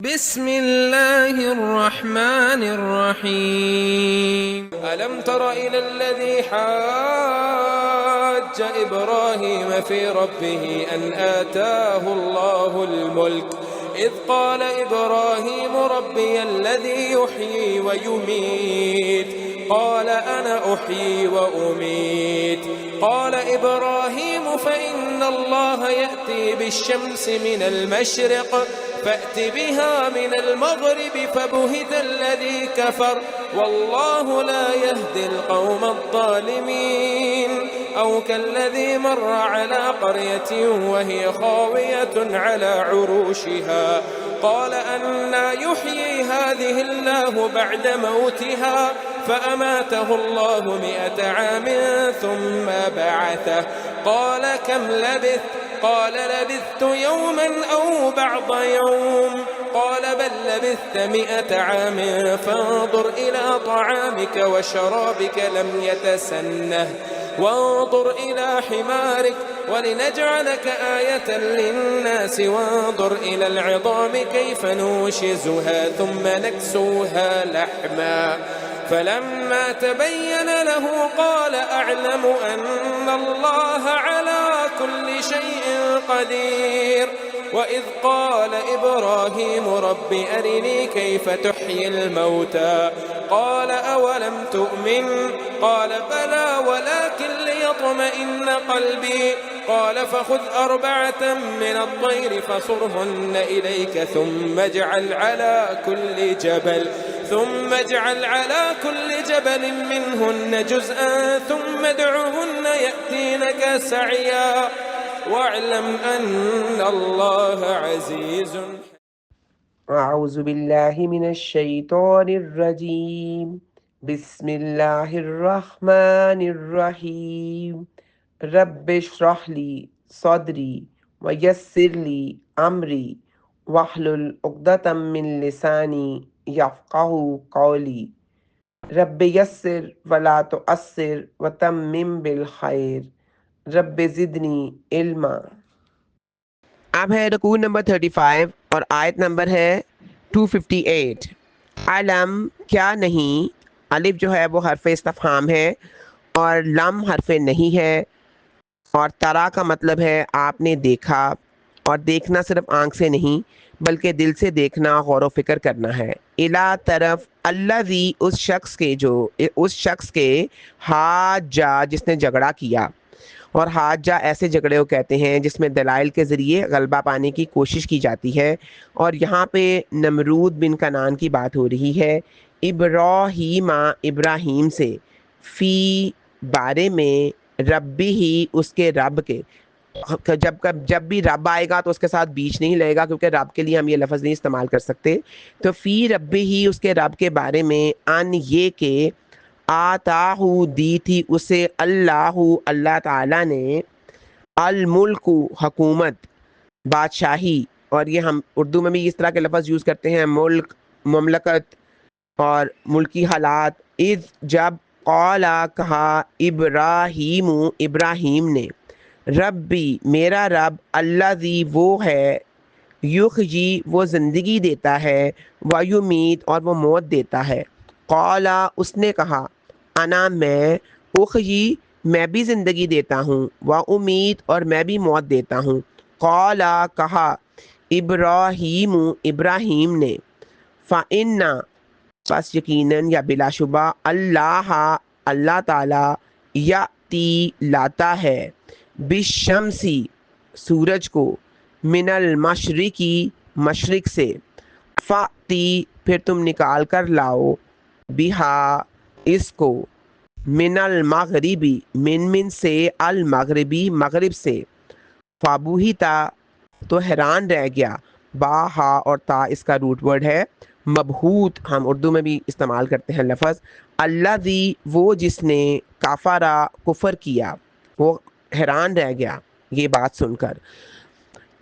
بسم الله الرحمن الرحيم ألم تر إلى الذي حاج إبراهيم في ربه أن آتاه الله الملك إذ قال إبراهيم ربي الذي يحيي ويميت قال أنا أحيي وأميت قال إبراهيم فإن الله يأتي بالشمس من المشرق فأت بها من المغرب فبهت الذي كفر والله لا يهدي القوم الظالمين أو كالذي مر على قرية وهي خاوية على عروشها قال أنى يحيي هذه الله بعد موتها فأماته الله 100 عام ثم بعثه قال كم لبثت قال لبثت يوما أو بعض يوم قال بل لبثت 100 عام فانظر إلى طعامك وشرابك لم يتسنه وانظر إلى حمارك ولنجعلك آية للناس وانظر إلى العظام كيف ننشزها ثم نكسوها لحما فلما تبين له قال أعلم أن الله على كل شيء قدير وإذ قال إبراهيم رب أرني كيف تحيي الموتى قال أولم تؤمن قال بلى ولكن ليطمئن قلبي قال فخذ 4 من الطير فصرهن إليك ثم اجعل على كل جبل منهن جزءا ثم ادعهن يأتينك سعيا واعلم أن الله عزيز. أعوذ بالله من الشيطان الرجيم. بسم الله الرحمن الرحيم. رب اشرح لي صدري ويسر لي أمري واحلل عقدة من لساني يفقهوا قولي. رب يسر ولا تؤثر وتمم بالخير. رب زدنی علما. اب ہے رکوع نمبر 35 اور آیت نمبر ہے 258. علم کیا نہیں، الف جو ہے وہ حرف استفہام ہے اور لم حرف نہیں ہے، اور ترا کا مطلب ہے آپ نے دیکھا، اور دیکھنا صرف آنکھ سے نہیں بلکہ دل سے دیکھنا، غور و فکر کرنا ہے. الا طرف الذی اس شخص کے حاجہ جس نے جھگڑا کیا، اور حاجہ ایسے جھگڑے کو کہتے ہیں جس میں دلائل کے ذریعے غلبہ پانے کی کوشش کی جاتی ہے، اور یہاں پہ نمرود بن کنعان کی بات ہو رہی ہے. ابراہیم سے، فی بارے میں، ربی ہی اس کے رب کے، جب بھی رب آئے گا تو اس کے ساتھ بیچ نہیں لگے گا کیونکہ رب کے لیے ہم یہ لفظ نہیں استعمال کر سکتے. تو فی ربی ہی اس کے رب کے بارے میں، ان یہ کہ آتاہو دی تھی اسے اللہ تعالیٰ نے، الملک حکومت، بادشاہی، اور یہ ہم اردو میں بھی اس طرح کے لفظ یوز کرتے ہیں، ملک، مملکت اور ملکی حالات. اذ جب، قالا کہا، ابراہیم نے، ربی میرا رب، الذی وہ ہے، یحیی وہ زندگی دیتا ہے، ویمیت اور وہ موت دیتا ہے. قالا اس نے کہا، انا میں، احیی میں بھی زندگی دیتا ہوں، وامیت اور میں بھی موت دیتا ہوں. قالا کہا، ابراہیم نے، فإن پس یقیناً یا بلا شبہ، اللہ تعالی، یاتی لاتا ہے، بالشمسی سورج کو، من المشرقی مشرق سے، فاتی پھر تم نکال کر لاؤ، بہا اس کو، من المغربی من سے، المغربی مغرب سے، فابوہتا تو حیران رہ گیا، با ہا اور تا اس کا روٹ ورڈ ہے، مبہوت ہم اردو میں بھی استعمال کرتے ہیں لفظ، الذی وہ جس نے، کافرا کفر کیا، وہ حیران رہ گیا یہ بات سن کر.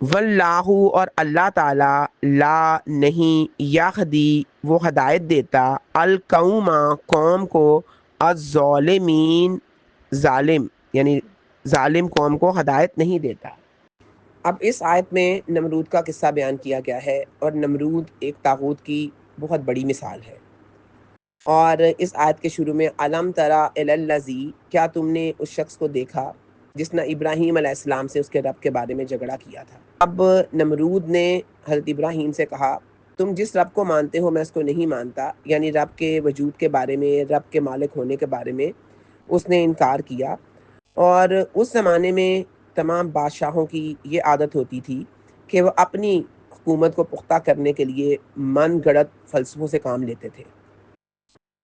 واللہ اور اللہ تعالی، لا نہیں، یہدی وہ ہدایت دیتا، القوم قوم کو، الظالمین ظالم یعنی ظالم قوم کو ہدایت نہیں دیتا. اب اس آیت میں نمرود کا قصہ بیان کیا گیا ہے، اور نمرود ایک طاغوت کی بہت بڑی مثال ہے۔ اور اس آیت کے شروع میں علم ترا الی الذی، کیا تم نے اس شخص کو دیکھا جس نے ابراہیم علیہ السلام سے اس کے رب کے بارے میں جھگڑا کیا تھا۔ اب نمرود نے حضرت ابراہیم سے کہا تم جس رب کو مانتے ہو میں اس کو نہیں مانتا، یعنی رب کے وجود کے بارے میں، رب کے مالک ہونے کے بارے میں اس نے انکار کیا۔ اور اس زمانے میں تمام بادشاہوں کی یہ عادت ہوتی تھی کہ وہ اپنی حکومت کو پختہ کرنے کے لیے من گڑت فلسفوں سے کام لیتے تھے۔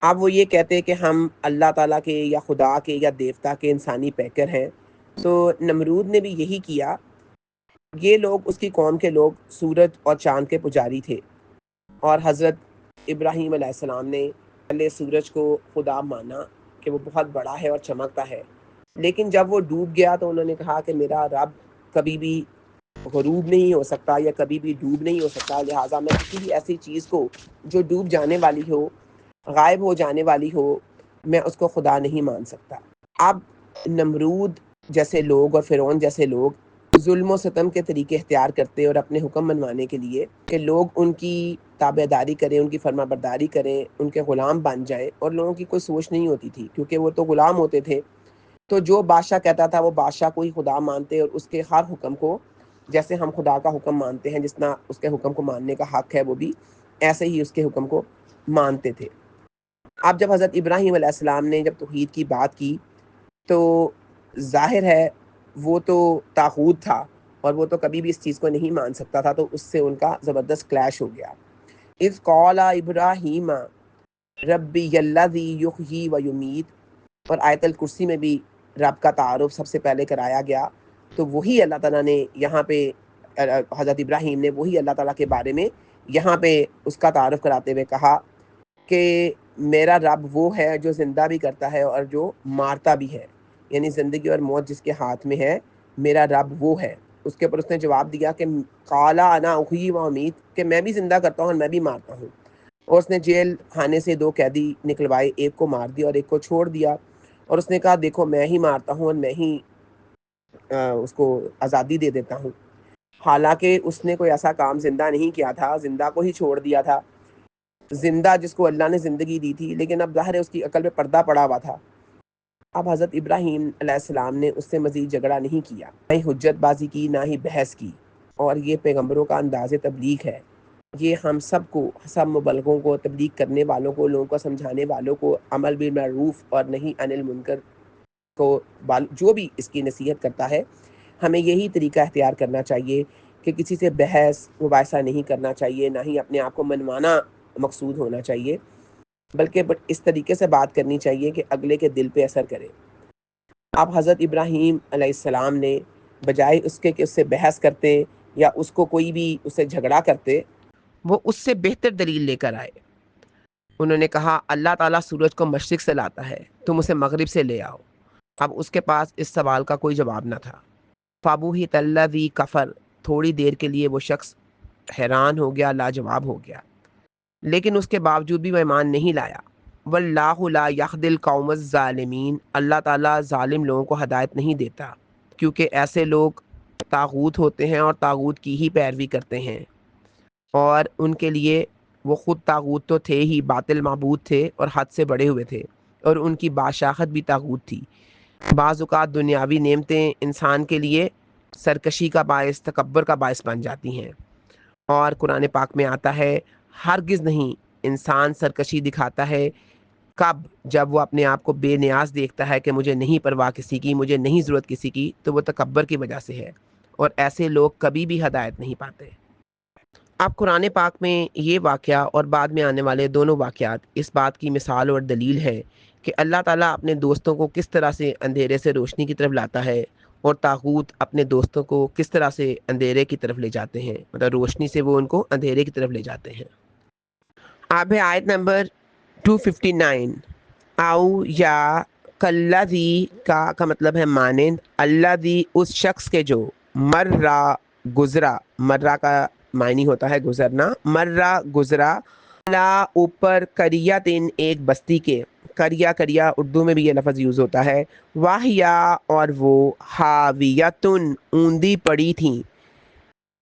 اب وہ یہ کہتے کہ ہم اللہ تعالیٰ کے یا خدا کے یا دیوتا کے انسانی پیکر ہیں۔ تو نمرود نے بھی یہی کیا۔ یہ لوگ، اس کی قوم کے لوگ، سورج اور چاند کے پجاری تھے، اور حضرت ابراہیم علیہ السلام نے پہلے سورج کو خدا مانا کہ وہ بہت بڑا ہے اور چمکتا ہے، لیکن جب وہ ڈوب گیا تو انہوں نے کہا کہ میرا رب کبھی بھی غروب نہیں ہو سکتا یا کبھی بھی ڈوب نہیں ہو سکتا، لہٰذا میں کسی بھی ایسی چیز کو جو ڈوب جانے والی ہو، غائب ہو جانے والی ہو، میں اس کو خدا نہیں مان سکتا۔ اب نمرود جیسے لوگ اور فرعون جیسے لوگ ظلم و ستم کے طریقے اختیار کرتے اور اپنے حکم منوانے کے لیے کہ لوگ ان کی تابع داری کریں، ان کی فرما برداری کریں، ان کے غلام بن جائیں، اور لوگوں کی کوئی سوچ نہیں ہوتی تھی کیونکہ وہ تو غلام ہوتے تھے۔ تو جو بادشاہ کہتا تھا وہ بادشاہ کو ہی خدا مانتے، اور اس کے ہر حکم کو، جیسے ہم خدا کا حکم مانتے ہیں، جتنا اس کے حکم کو ماننے کا حق ہے، وہ بھی ایسے ہی اس کے حکم کو مانتے تھے۔ اب جب حضرت ابراہیم علیہ السلام نے جب توحید کی بات کی تو ظاہر ہے وہ تو طاغوت تھا، اور وہ تو کبھی بھی اس چیز کو نہیں مان سکتا تھا، تو اس سے ان کا زبردست کلیش ہو گیا۔ اذ قال ابراہیم ربی الذی یحیی و یمیت، اور آیت الکرسی میں بھی رب کا تعارف سب سے پہلے کرایا گیا۔ تو وہی اللہ تعالیٰ نے یہاں پہ، حضرت ابراہیم نے وہی اللہ تعالیٰ کے بارے میں یہاں پہ اس کا تعارف کراتے ہوئے کہا کہ میرا رب وہ ہے جو زندہ بھی کرتا ہے اور جو مارتا بھی ہے، یعنی زندگی اور موت جس کے ہاتھ میں ہے، میرا رب وہ ہے۔ اس کے اوپر اس نے جواب دیا کہ قال انا احیی و امیت، کہ میں بھی زندہ کرتا ہوں اور میں بھی مارتا ہوں۔ اور اس نے جیل خانے سے 2 قیدی نکلوائے، ایک کو مار دیا اور ایک کو چھوڑ دیا، اور اس نے کہا دیکھو میں ہی مارتا ہوں اور میں ہی اس کو آزادی دے دیتا ہوں۔ حالانکہ اس نے کوئی ایسا کام زندہ نہیں کیا تھا، زندہ کو ہی چھوڑ دیا تھا، زندہ جس کو اللہ نے زندگی دی تھی، لیکن اب ظاہر ہے اس کی عقل پہ پردہ پڑا ہوا تھا۔ اب حضرت ابراہیم علیہ السلام نے اس سے مزید جھگڑا نہیں کیا، نہ ہی حجت بازی کی، نہ ہی بحث کی، اور یہ پیغمبروں کا انداز تبلیغ ہے۔ یہ ہم سب کو، سب مبلغوں کو، تبلیغ کرنے والوں کو، لوگوں کو سمجھانے والوں کو، عمل بالمعروف اور نہی عن المنکر کو، جو بھی اس کی نصیحت کرتا ہے، ہمیں یہی طریقہ اختیار کرنا چاہیے کہ کسی سے بحث مباحثہ نہیں کرنا چاہیے، نہ ہی اپنے آپ کو منوانا مقصود ہونا چاہیے، بلکہ اس طریقے سے بات کرنی چاہیے کہ اگلے کے دل پہ اثر کرے۔ اب حضرت ابراہیم علیہ السلام نے بجائے اس کے کہ اس سے بحث کرتے یا اس کو کوئی بھی اس سے جھگڑا کرتے، وہ اس سے بہتر دلیل لے کر آئے۔ انہوں نے کہا اللہ تعالیٰ سورج کو مشرق سے لاتا ہے، تم اسے مغرب سے لے آؤ۔ اب اس کے پاس اس سوال کا کوئی جواب نہ تھا۔ فَبُہِتَ الَّذِی کَفَرَ، تھوڑی دیر کے لیے وہ شخص حیران ہو گیا، لاجواب ہو گیا، لیکن اس کے باوجود بھی وہ ایمان نہیں لایا۔ وَاللَّهُ لَا يَهْدِي الْقَوْمَ الظَّالِمِينَ، اللہ تعالیٰ ظالم لوگوں کو ہدایت نہیں دیتا، کیونکہ ایسے لوگ طاغوت ہوتے ہیں اور طاغوت کی ہی پیروی کرتے ہیں، اور ان کے لیے وہ خود طاغوت تو تھے ہی، باطل معبود تھے اور حد سے بڑے ہوئے تھے، اور ان کی بادشاہت بھی طاغوت تھی۔ بعض اوقات دنیاوی نعمتیں انسان کے لیے سرکشی کا باعث، تکبر کا باعث بن جاتی ہیں، اور قرآن پاک میں آتا ہے ہرگز نہیں انسان سرکشی دکھاتا ہے، کب؟ جب وہ اپنے آپ کو بے نیاز دیکھتا ہے کہ مجھے نہیں پرواہ کسی کی، مجھے نہیں ضرورت کسی کی، تو وہ تکبر کی وجہ سے ہے، اور ایسے لوگ کبھی بھی ہدایت نہیں پاتے۔ اب قرآن پاک میں یہ واقعہ اور بعد میں آنے والے دونوں واقعات اس بات کی مثال اور دلیل ہے کہ اللہ تعالیٰ اپنے دوستوں کو کس طرح سے اندھیرے سے روشنی کی طرف لاتا ہے، اور طاغوت اپنے دوستوں کو کس طرح سے اندھیرے کی طرف لے جاتے ہیں، مطلب روشنی سے وہ ان کو اندھیرے کی طرف لے جاتے ہیں۔ اب ہے آیت نمبر 259، او یا کلذی کا مطلب ہے مانند، الذی اس شخص کے جو، مرہ گزرا، مرہ کا معنی ہوتا ہے گزرنا، مرہ گزرا، لا اوپر، قریتن ایک بستی کے، قریہ اردو میں بھی یہ لفظ یوز ہوتا ہے، واہیا اور وہ، حاویتن اوندی پڑی تھیں،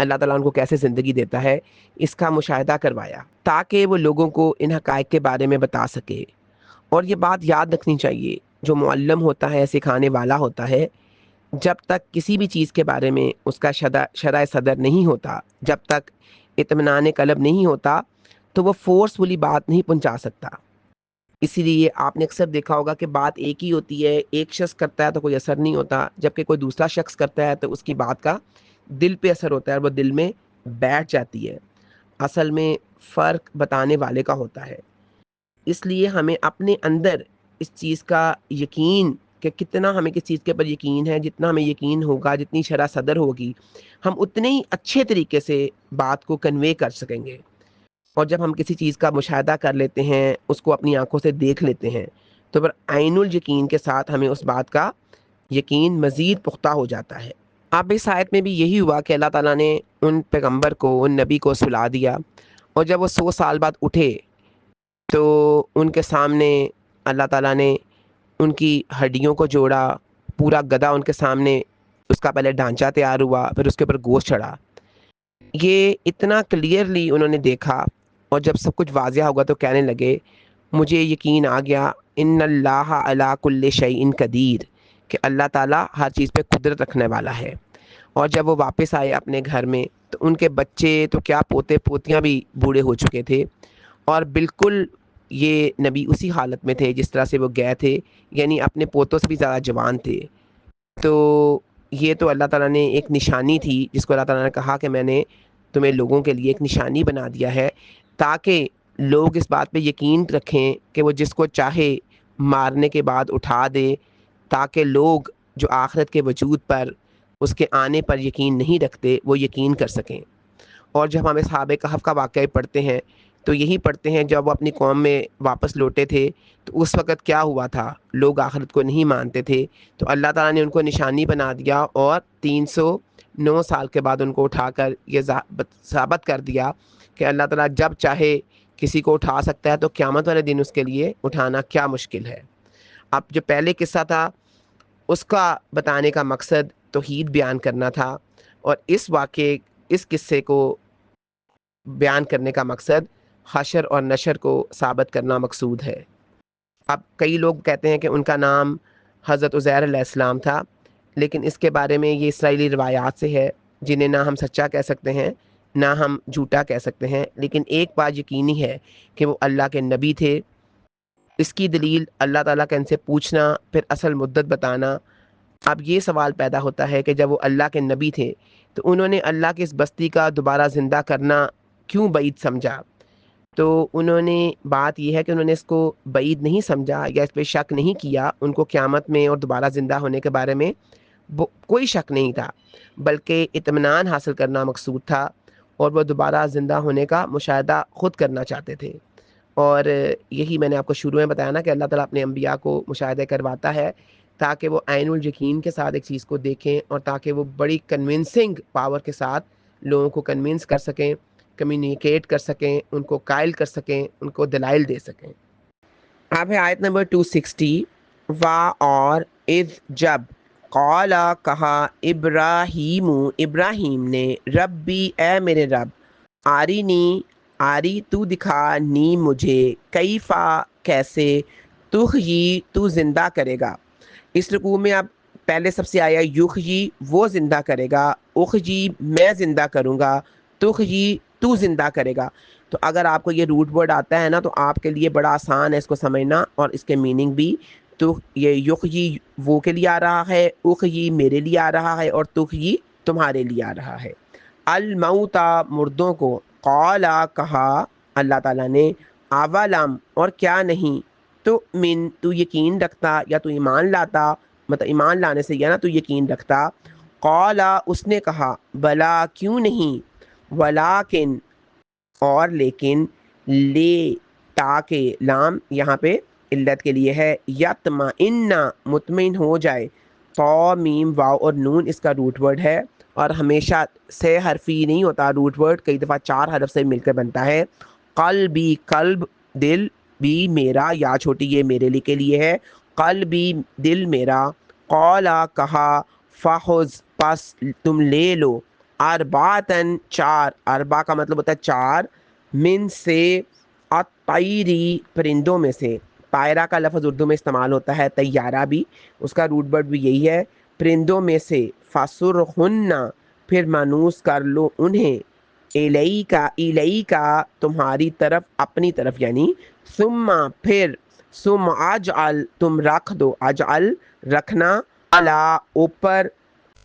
اللہ تعالیٰ ان کو کیسے زندگی دیتا ہے اس کا مشاہدہ کروایا تاکہ وہ لوگوں کو ان حقائق کے بارے میں بتا سکے۔ اور یہ بات یاد رکھنی چاہیے، جو معلم ہوتا ہے، سکھانے والا ہوتا ہے، جب تک کسی بھی چیز کے بارے میں اس کا شرح صدر نہیں ہوتا، جب تک اطمینان قلب نہیں ہوتا، تو وہ فورسفلی بات نہیں پہنچا سکتا۔ اسی لیے آپ نے اکثر دیکھا ہوگا کہ بات ایک ہی ہوتی ہے، ایک شخص کرتا ہے تو کوئی اثر نہیں ہوتا، جبکہ کوئی دوسرا شخص کرتا ہے تو اس کی بات کا دل پہ اثر ہوتا ہے اور وہ دل میں بیٹھ جاتی ہے۔ اصل میں فرق بتانے والے کا ہوتا ہے۔ اس لیے ہمیں اپنے اندر اس چیز کا یقین کہ کتنا ہمیں کس چیز کے اوپر یقین ہے، جتنا ہمیں یقین ہوگا، جتنی شرح صدر ہوگی، ہم اتنے ہی اچھے طریقے سے بات کو کنوے کر سکیں گے۔ اور جب ہم کسی چیز کا مشاہدہ کر لیتے ہیں، اس کو اپنی آنکھوں سے دیکھ لیتے ہیں، تو پھر عین الیقین کے ساتھ ہمیں اس بات کا یقین مزید پختہ ہو جاتا ہے۔ اب اس آیت میں بھی یہی ہوا کہ اللہ تعالیٰ نے ان پیغمبر کو، ان نبی کو سلا دیا، اور جب وہ 100 سال بعد اٹھے تو ان کے سامنے اللہ تعالیٰ نے ان کی ہڈیوں کو جوڑا، پورا گدھا ان کے سامنے، اس کا پہلے ڈھانچہ تیار ہوا، پھر اس کے اوپر گوشت چڑھا۔ یہ اتنا کلیئرلی انہوں نے دیکھا، اور جب سب کچھ واضح ہوگا تو کہنے لگے مجھے یقین آ گیا ان اللہ علی کل شیء قدیر، کہ اللہ تعالیٰ ہر چیز پہ قدرت رکھنے والا ہے۔ اور جب وہ واپس آئے اپنے گھر میں تو ان کے بچے تو کیا، پوتے پوتیاں بھی بوڑھے ہو چکے تھے، اور بالکل یہ نبی اسی حالت میں تھے جس طرح سے وہ گئے تھے، یعنی اپنے پوتوں سے بھی زیادہ جوان تھے۔ تو یہ تو اللہ تعالیٰ نے ایک نشانی تھی جس کو اللہ تعالیٰ نے کہا کہ میں نے تمہیں لوگوں کے لیے ایک نشانی بنا دیا ہے، تاکہ لوگ اس بات پہ یقین رکھیں کہ وہ جس کو چاہے مارنے کے بعد اٹھا دے، تاکہ لوگ جو آخرت کے وجود پر، اس کے آنے پر یقین نہیں رکھتے، وہ یقین کر سکیں۔ اور جب ہم اصحاب کہف کا واقعہ پڑھتے ہیں تو یہی پڑھتے ہیں جب وہ اپنی قوم میں واپس لوٹے تھے تو اس وقت کیا ہوا تھا، لوگ آخرت کو نہیں مانتے تھے، تو اللہ تعالیٰ نے ان کو نشانی بنا دیا، اور 309 سال کے بعد ان کو اٹھا کر یہ ثابت کر دیا کہ اللہ تعالیٰ جب چاہے کسی کو اٹھا سکتا ہے، تو قیامت والے دن اس کے لیے اٹھانا کیا مشکل ہے۔ اب جو پہلے قصہ تھا اس کا بتانے کا مقصد توحید بیان کرنا تھا، اور اس قصے کو بیان کرنے کا مقصد حشر اور نشر کو ثابت کرنا مقصود ہے۔ اب کئی لوگ کہتے ہیں کہ ان کا نام حضرت عزیر علیہ السلام تھا، لیکن اس کے بارے میں یہ اسرائیلی روایات سے ہے، جنہیں نہ ہم سچا کہہ سکتے ہیں نہ ہم جھوٹا کہہ سکتے ہیں، لیکن ایک بات یقینی ہے کہ وہ اللہ کے نبی تھے۔ اس کی دلیل اللہ تعالیٰ کا ان سے پوچھنا، پھر اصل مدت بتانا۔ اب یہ سوال پیدا ہوتا ہے کہ جب وہ اللہ کے نبی تھے تو انہوں نے اللہ کی اس بستی کا دوبارہ زندہ کرنا کیوں بعید سمجھا؟ تو انہوں نے بات یہ ہے کہ انہوں نے اس کو بعید نہیں سمجھا یا اس پہ شک نہیں کیا، ان کو قیامت میں اور دوبارہ زندہ ہونے کے بارے میں کوئی شک نہیں تھا، بلکہ اطمینان حاصل کرنا مقصود تھا، اور وہ دوبارہ زندہ ہونے کا مشاہدہ خود کرنا چاہتے تھے۔ اور یہی میں نے آپ کو شروع میں بتایا نا کہ اللہ تعالیٰ اپنے انبیاء کو مشاہدہ کرواتا ہے تاکہ وہ عین الیقین کے ساتھ ایک چیز کو دیکھیں، اور تاکہ وہ بڑی کنونسنگ پاور کے ساتھ لوگوں کو کنونس کر سکیں، کمیونیکیٹ کر سکیں، ان کو قائل کر سکیں، ان کو دلائل دے سکیں۔ اب ہے آیت نمبر 260، اور اذ جب، قالا کہا، ابراہیم نے، ربی اے میرے رب، آری تو دکھا، نی مجھے، کیفا کیسے، تحیی تو زندہ کرے گا۔ اس رکوع میں اب پہلے سب سے آیا یحیی وہ زندہ کرے گا، احیی میں زندہ کروں گا، تحیی تو زندہ کرے گا۔ تو اگر آپ کو یہ روٹ ورڈ آتا ہے نا تو آپ کے لیے بڑا آسان ہے اس کو سمجھنا، اور اس کے میننگ بھی۔ تو یہ یحیی وہ کے لیے آ رہا ہے، احیی میرے لیے آ رہا ہے، اور تحیی تمہارے لیے آ رہا ہے۔ الموتا مردوں کو، قالا کہا اللہ تعالیٰ نے، اولم اور کیا نہیں، تو تو یقین رکھتا یا تو ایمان لاتا، مطلب ایمان لانے سے یا نا تو یقین رکھتا۔ قالا اس نے کہا، بلا کیوں نہیں، ولیکن اور لیکن، لے تاکہ، لام یہاں پہ علت کے لیے ہے، یطمئن مطمئن ہو جائے، تو میم واو اور نون اس کا روٹ ورڈ ہے، اور ہمیشہ سے حرفی نہیں ہوتا روٹ ورڈ، کئی دفعہ 4 حرف سے مل کر بنتا ہے۔ قلبی قلب، دل، بھی میرا، یا چھوٹی یہ میرے لیے کے لیے ہے، قلبی دل میرا، قالا کہا، فخذ پس تم لے لو، ارباتن چار، اربا کا مطلب ہوتا ہے چار، من سے، الطیری پرندوں میں سے، طائرہ کا لفظ اردو میں استعمال ہوتا ہے، طیارہ بھی، اس کا روٹ ورڈ بھی یہی ہے، پرندوں میں سے، فسرہن پھر مانوس کر لو انہیں، الیکا تمہاری طرف، اپنی طرف یعنی، ثم پھر، ثم اجعل تم رکھ دو، اجعل رکھنا، علی اوپر،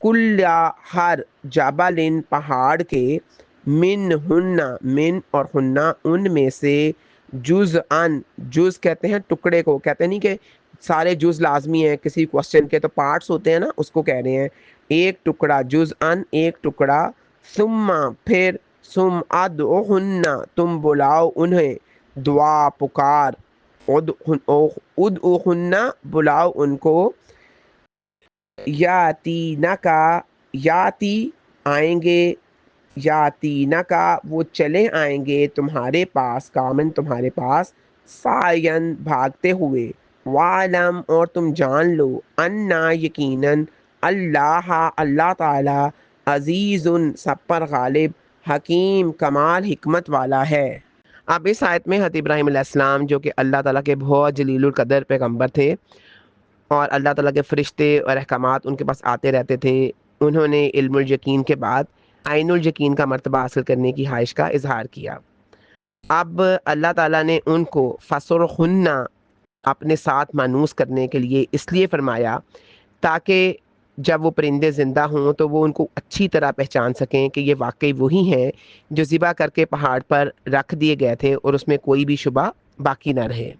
کل ہر، جبل پہاڑ کے، من ہننا من اور ہننا ان میں سے، جز ان، جز کہتے ہیں ٹکڑے کو، کہتے نہیں کہ سارے جز لازمی ہیں کسی کوشچن کے، تو پارٹس ہوتے ہیں نا، اس کو کہہ رہے ہیں، ایک ٹکڑا، جز ان ایک ٹکڑا، ثم پھر، ثم ادعوہن تم بلاؤ انہیں، دعا پکار، ادعوہن بلاؤ ان کو، یاتینکا یاتی آئیں گے، یاتینکا وہ چلے آئیں گے تمہارے پاس، کامن تمہارے پاس، سعین بھاگتے ہوئے، وعلم اور تم جان لو، انا یقیناً، اللہ تعالی، عزیز سب پر غالب، حکیم کمال حکمت والا ہے۔ اب اس آیت میں حضرت ابراہیم علیہ السلام جو کہ اللہ تعالیٰ کے بہت جلیل القدر پیغمبر تھے، اور اللہ تعالیٰ کے فرشتے اور احکامات ان کے پاس آتے رہتے تھے، انہوں نے علم الیقین کے بعد عین الیقین کا مرتبہ حاصل کرنے کی خواہش کا اظہار کیا۔ اب اللہ تعالیٰ نے ان کو فسرہن اپنے ساتھ مانوس کرنے کے لیے اس لیے فرمایا تاکہ جب وہ پرندے زندہ ہوں تو وہ ان کو اچھی طرح پہچان سکیں کہ یہ واقعی وہی ہیں جو ذبح کر کے پہاڑ پر رکھ دیے گئے تھے، اور اس میں کوئی بھی شبہ باقی نہ رہے۔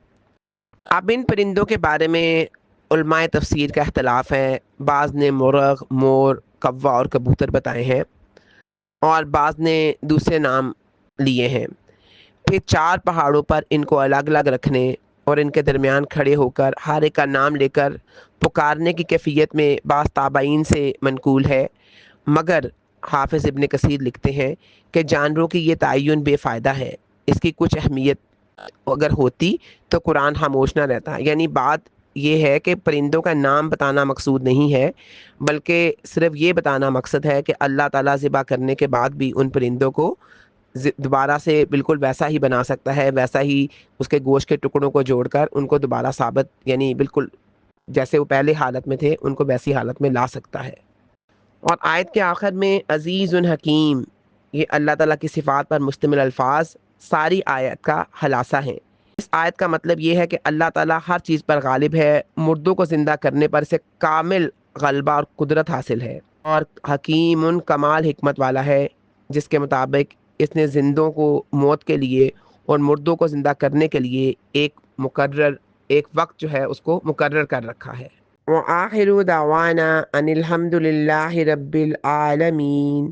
اب ان پرندوں کے بارے میں علماء تفسیر کا اختلاف ہے، بعض نے مرغ، مور، کوا اور کبوتر بتائے ہیں، اور بعض نے دوسرے نام لیے ہیں۔ پھر چار پہاڑوں پر ان کو الگ الگ رکھنے اور ان کے درمیان کھڑے ہو کر ہر ایک کا نام لے کر پکارنے کی کیفیت میں بعض تابعین سے منقول ہے، مگر حافظ ابن کثیر لکھتے ہیں کہ جانوروں کی یہ تعین بے فائدہ ہے، اس کی کچھ اہمیت اگر ہوتی تو قرآن خاموش نہ رہتا۔ یعنی بات یہ ہے کہ پرندوں کا نام بتانا مقصود نہیں ہے، بلکہ صرف یہ بتانا مقصد ہے کہ اللہ تعالیٰ ذبح کرنے کے بعد بھی ان پرندوں کو دوبارہ سے بالکل ویسا ہی بنا سکتا ہے، ویسا ہی اس کے گوشت کے ٹکڑوں کو جوڑ کر ان کو دوبارہ ثابت، یعنی بالکل جیسے وہ پہلے حالت میں تھے ان کو ویسی حالت میں لا سکتا ہے۔ اور آیت کے آخر میں عزیز حکیم، یہ اللہ تعالیٰ کی صفات پر مشتمل الفاظ ساری آیت کا خلاصہ ہیں۔ اس آیت کا مطلب یہ ہے کہ اللہ تعالیٰ ہر چیز پر غالب ہے، مردوں کو زندہ کرنے پر اسے کامل غلبہ اور قدرت حاصل ہے، اور حکیم کمال حکمت والا ہے، جس کے مطابق اس نے زندوں کو موت کے لیے اور مردوں کو زندہ کرنے کے لیے ایک وقت جو ہے اس کو مقرر کر رکھا ہے۔ وآخر دعوانا ان الحمد للہ رب العالمین۔